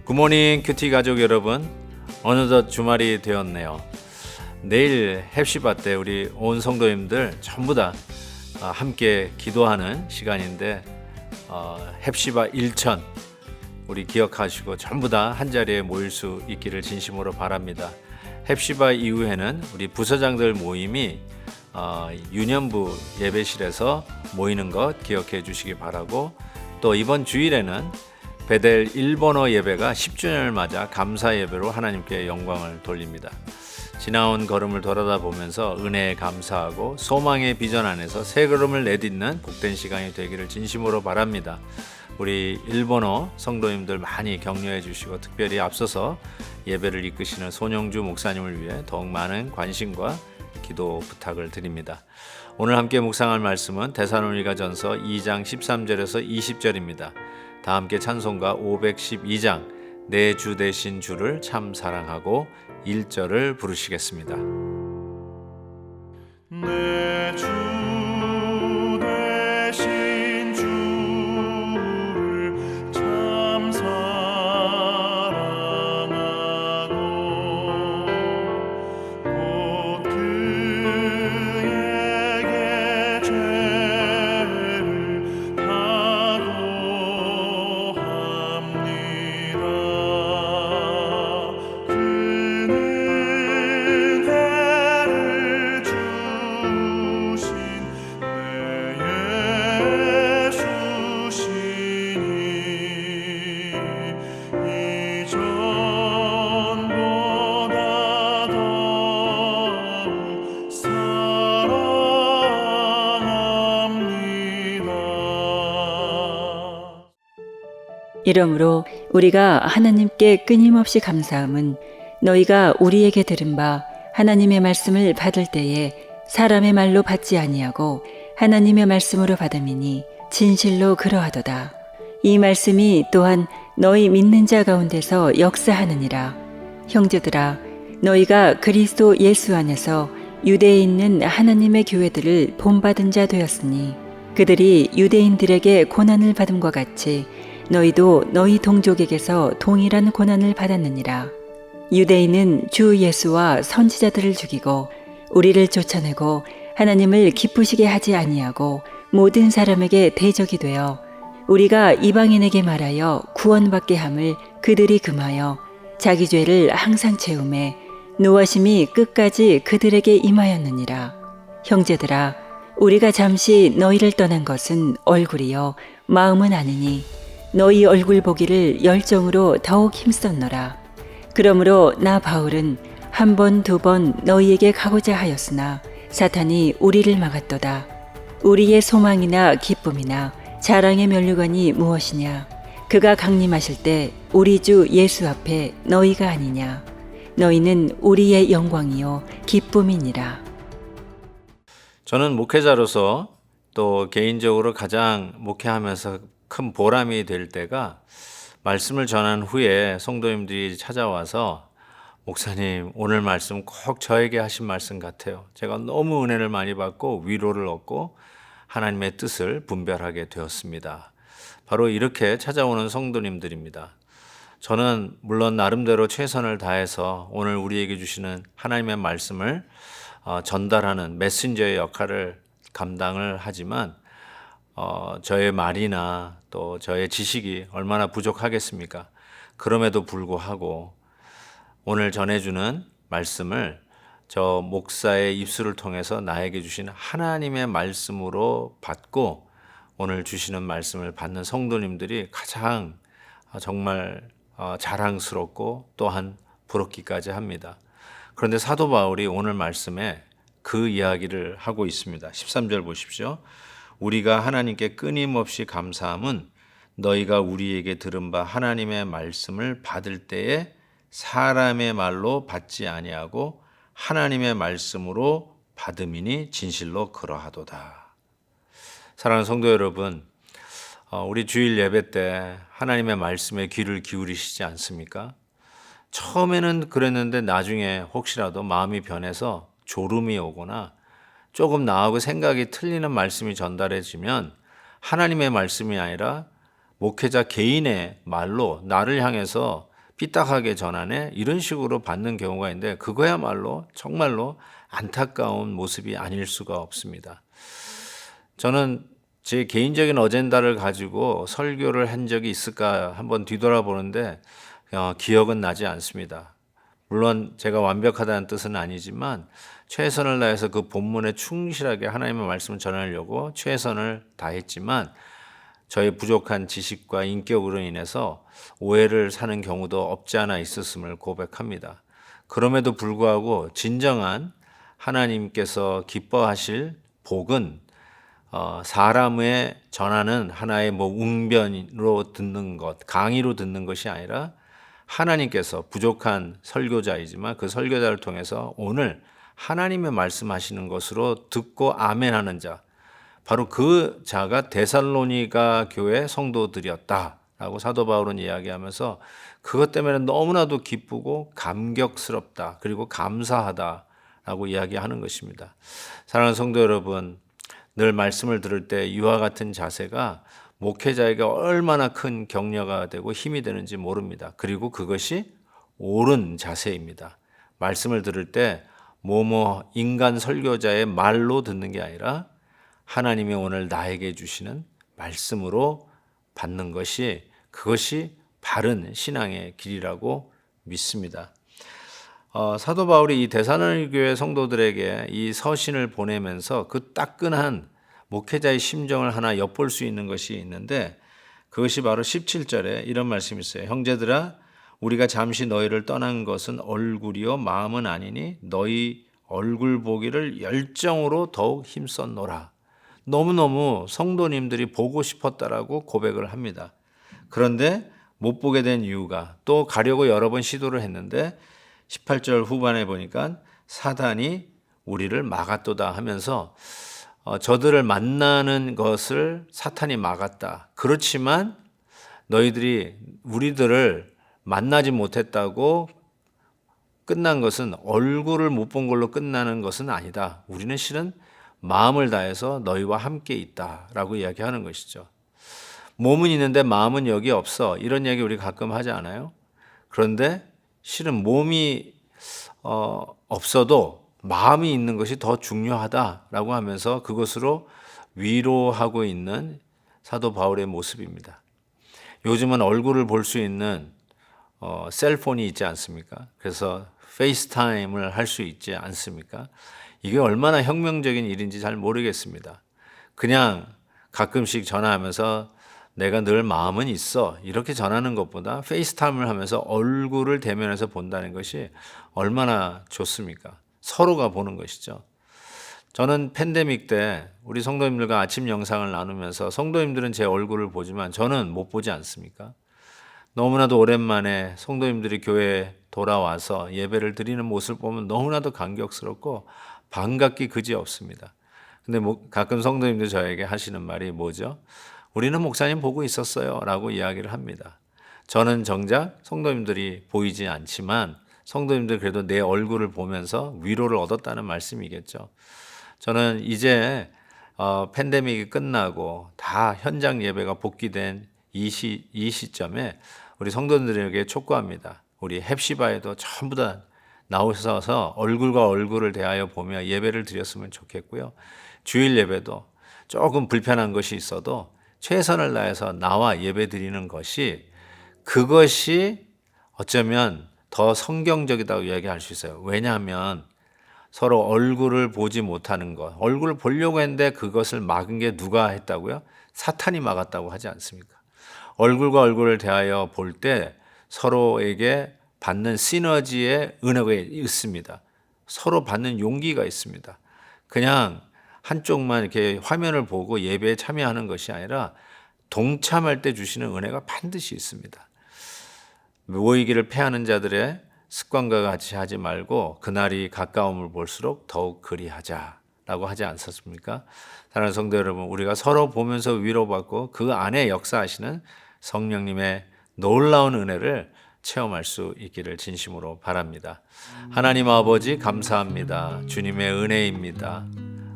굿모닝 큐티 가족 여러분, 어느덧 주말이 되었네요. 내일 헵시바 때 우리 온 성도님들 전부 다 함께 기도하는 시간인데 헵시바 1000 우리 기억하시고 전부 다 한자리에 모일 수 있기를 진심으로 바랍니다. 헵시바 이후에는 우리 부서장들 모임이 유년부 예배실에서 모이는 것 기억해 주시기 바라고, 또 이번 주일에는 베델 일본어 예배가 10주년을 맞아 감사 예배로 하나님께 영광을 돌립니다. 지나온 걸음을 돌아다 보면서 은혜에 감사하고 소망의 비전 안에서 새 걸음을 내딛는 복된 시간이 되기를 진심으로 바랍니다. 우리 일본어 성도님들 많이 격려해 주시고, 특별히 앞서서 예배를 이끄시는 손영주 목사님을 위해 더욱 많은 관심과 기도 부탁을 드립니다. 오늘 함께 묵상할 말씀은 데살로니가전서 2장 13절에서 20절입니다. 다 함께 찬송가 512장 내 주 되신 주를 참 사랑하고 1절을 부르시겠습니다. 내 주 되신 주를 참 사랑하고 곧 그에게 죄를 다고 합니다. 그는 은혜를 주신 내 예수시니 이전보다 더욱 사랑합니다. 이러므로 우리가 하나님께 끊임없이 감사함은 너희가 우리에게 들은 바 하나님의 말씀을 받을 때에 사람의 말로 받지 아니하고 하나님의 말씀으로 받음이니 진실로 그러하도다. 이 말씀이 또한 너희 믿는 자 가운데서 역사하느니라. 형제들아, 너희가 그리스도 예수 안에서 유대에 있는 하나님의 교회들을 본받은 자 되었으니 그들이 유대인들에게 고난을 받음과 같이 너희도 너희 동족에게서 동일한 고난을 받았느니라. 유대인은 주 예수와 선지자들을 죽이고 우리를 쫓아내고 하나님을 기쁘시게 하지 아니하고 모든 사람에게 대적이 되어 우리가 이방인에게 말하여 구원받게 함을 그들이 금하여 자기 죄를 항상 채우매 노하심이 끝까지 그들에게 임하였느니라. 형제들아, 우리가 잠시 너희를 떠난 것은 얼굴이요 마음은 아니니 너희 얼굴 보기를 열정으로 더욱 힘썼노라. 그러므로 나 바울은 한 번, 두 번 너희에게 가고자 하였으나 사탄이 우리를 막았도다. 우리의 소망이나 기쁨이나 자랑의 면류관이 무엇이냐? 그가 강림하실 때 우리 주 예수 앞에 너희가 아니냐? 너희는 우리의 영광이요 기쁨이니라. 저는 목회자로서 또 개인적으로 가장 목회하면서 큰 보람이 될 때가 말씀을 전한 후에 성도님들이 찾아와서 목사님, 오늘 말씀 꼭 저에게 하신 말씀 같아요. 제가 너무 은혜를 많이 받고 위로를 얻고 하나님의 뜻을 분별하게 되었습니다. 바로 이렇게 찾아오는 성도님들입니다. 저는 물론 나름대로 최선을 다해서 오늘 우리에게 주시는 하나님의 말씀을 전달하는 메신저의 역할을 감당을 하지만 저의 말이나 또 저의 지식이 얼마나 부족하겠습니까? 그럼에도 불구하고 오늘 전해주는 말씀을 저 목사의 입술을 통해서 나에게 주신 하나님의 말씀으로 받고 오늘 주시는 말씀을 받는 성도님들이 가장 정말 자랑스럽고 또한 부럽기까지 합니다. 그런데 사도 바울이 오늘 말씀에 그 이야기를 하고 있습니다. 13절 보십시오. 우리가 하나님께 끊임없이 감사함은 너희가 우리에게 들은 바 하나님의 말씀을 받을 때에 사람의 말로 받지 아니하고 하나님의 말씀으로 받음이니 진실로 그러하도다. 사랑하는 성도 여러분, 우리 주일 예배 때 하나님의 말씀에 귀를 기울이시지 않습니까? 처음에는 그랬는데 나중에 혹시라도 마음이 변해서 졸음이 오거나 조금 나하고 생각이 틀리는 말씀이 전달해지면 하나님의 말씀이 아니라 목회자 개인의 말로 나를 향해서 삐딱하게 전하네, 이런 식으로 받는 경우가 있는데, 그거야말로 정말로 안타까운 모습이 아닐 수가 없습니다. 저는 제 개인적인 어젠다를 가지고 설교를 한 적이 있을까 한번 뒤돌아보는데 기억은 나지 않습니다. 물론 제가 완벽하다는 뜻은 아니지만 최선을 다해서 그 본문에 충실하게 하나님의 말씀을 전하려고 최선을 다했지만 저의 부족한 지식과 인격으로 인해서 오해를 사는 경우도 없지 않아 있었음을 고백합니다. 그럼에도 불구하고 진정한 하나님께서 기뻐하실 복은 사람의 전하는 하나의 웅변으로 듣는 것, 강의로 듣는 것이 아니라 하나님께서 부족한 설교자이지만 그 설교자를 통해서 오늘 하나님의 말씀하시는 것으로 듣고 아멘하는 자, 바로 그 자가 데살로니가 교회 성도들이었다라고 사도 바울은 이야기하면서 그것 때문에 너무나도 기쁘고 감격스럽다, 그리고 감사하다라고 이야기하는 것입니다. 사랑하는 성도 여러분, 늘 말씀을 들을 때 이와 같은 자세가 목회자에게 얼마나 큰 격려가 되고 힘이 되는지 모릅니다. 그리고 그것이 옳은 자세입니다. 말씀을 들을 때 인간 설교자의 말로 듣는 게 아니라 하나님이 오늘 나에게 주시는 말씀으로 받는 것이, 그것이 바른 신앙의 길이라고 믿습니다. 사도 바울이 이 데살로니가 교회 성도들에게 이 서신을 보내면서 그 따끈한 목회자의 심정을 하나 엿볼 수 있는 것이 있는데, 그것이 바로 17절에 이런 말씀이 있어요. 형제들아, 우리가 잠시 너희를 떠난 것은 얼굴이요 마음은 아니니 너희 얼굴 보기를 열정으로 더욱 힘썼노라. 너무너무 성도님들이 보고 싶었다라고 고백을 합니다. 그런데 못 보게 된 이유가, 또 가려고 여러 번 시도를 했는데 18절 후반에 보니까 사단이 우리를 막았도다 하면서 저들을 만나는 것을 사탄이 막았다. 그렇지만 너희들이 우리들을 만나지 못했다고 끝난 것은, 얼굴을 못 본 걸로 끝나는 것은 아니다. 우리는 실은 마음을 다해서 너희와 함께 있다라고 이야기하는 것이죠. 몸은 있는데 마음은 여기 없어, 이런 얘기 우리 가끔 하지 않아요? 그런데 실은 몸이 없어도 마음이 있는 것이 더 중요하다라고 하면서 그것으로 위로하고 있는 사도 바울의 모습입니다. 요즘은 얼굴을 볼 수 있는 셀폰이 있지 않습니까? 그래서 페이스타임을 할 수 있지 않습니까? 이게 얼마나 혁명적인 일인지 잘 모르겠습니다. 그냥 가끔씩 전화하면서 내가 늘 마음은 있어, 이렇게 전하는 것보다 페이스타임을 하면서 얼굴을 대면해서 본다는 것이 얼마나 좋습니까? 서로가 보는 것이죠. 저는 팬데믹 때 우리 성도님들과 아침 영상을 나누면서 성도님들은 제 얼굴을 보지만 저는 못 보지 않습니까? 너무나도 오랜만에 성도님들이 교회에 돌아와서 예배를 드리는 모습을 보면 너무나도 감격스럽고 반갑기 그지없습니다. 근데 가끔 성도님들 저에게 하시는 말이 뭐죠? 우리는 목사님 보고 있었어요 라고 이야기를 합니다. 저는 정작 성도님들이 보이지 않지만 성도님들 그래도 내 얼굴을 보면서 위로를 얻었다는 말씀이겠죠. 저는 이제 팬데믹이 끝나고 다 현장 예배가 복귀된 이 시점에 우리 성도들에게 촉구합니다. 우리 헵시바에도 전부 다 나오셔서 얼굴과 얼굴을 대하여 보며 예배를 드렸으면 좋겠고요. 주일 예배도 조금 불편한 것이 있어도 최선을 다해서 나와 예배 드리는 것이, 그것이 어쩌면 더 성경적이라고 이야기할 수 있어요. 왜냐하면 서로 얼굴을 보지 못하는 것, 얼굴을 보려고 했는데 그것을 막은 게 누가 했다고요? 사탄이 막았다고 하지 않습니까? 얼굴과 얼굴을 대하여 볼 때 서로에게 받는 시너지의 은혜가 있습니다. 서로 받는 용기가 있습니다. 그냥 한쪽만 이렇게 화면을 보고 예배에 참여하는 것이 아니라 동참할 때 주시는 은혜가 반드시 있습니다. 모이기를 패하는 자들의 습관과 같이 하지 말고 그날이 가까움을 볼수록 더욱 그리하자라고 라고 하지 않았습니까? 사랑하는 성도 여러분, 우리가 서로 보면서 위로받고 그 안에 역사하시는 성령님의 놀라운 은혜를 체험할 수 있기를 진심으로 바랍니다. 하나님 아버지 감사합니다. 주님의 은혜입니다.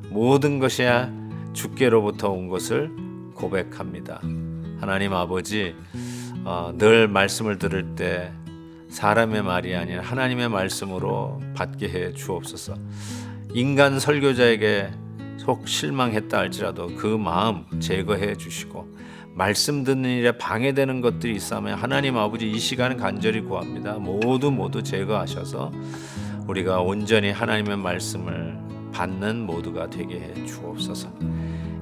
모든 것이 주께로부터 온 것을 고백합니다. 하나님 아버지, 늘 말씀을 들을 때 사람의 말이 아닌 하나님의 말씀으로 받게 해 주옵소서. 인간 설교자에게 속 실망했다 할지라도 그 마음 제거해 주시고, 말씀 듣는 일에 방해되는 것들이 있으면 하나님 아버지 이 시간 간절히 구합니다. 모두 제거하셔서 우리가 온전히 하나님의 말씀을 받는 모두가 되게 해 주옵소서.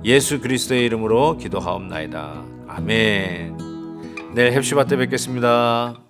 예수 그리스도의 이름으로 기도하옵나이다. 아멘. 내일 헵시바 때 뵙겠습니다.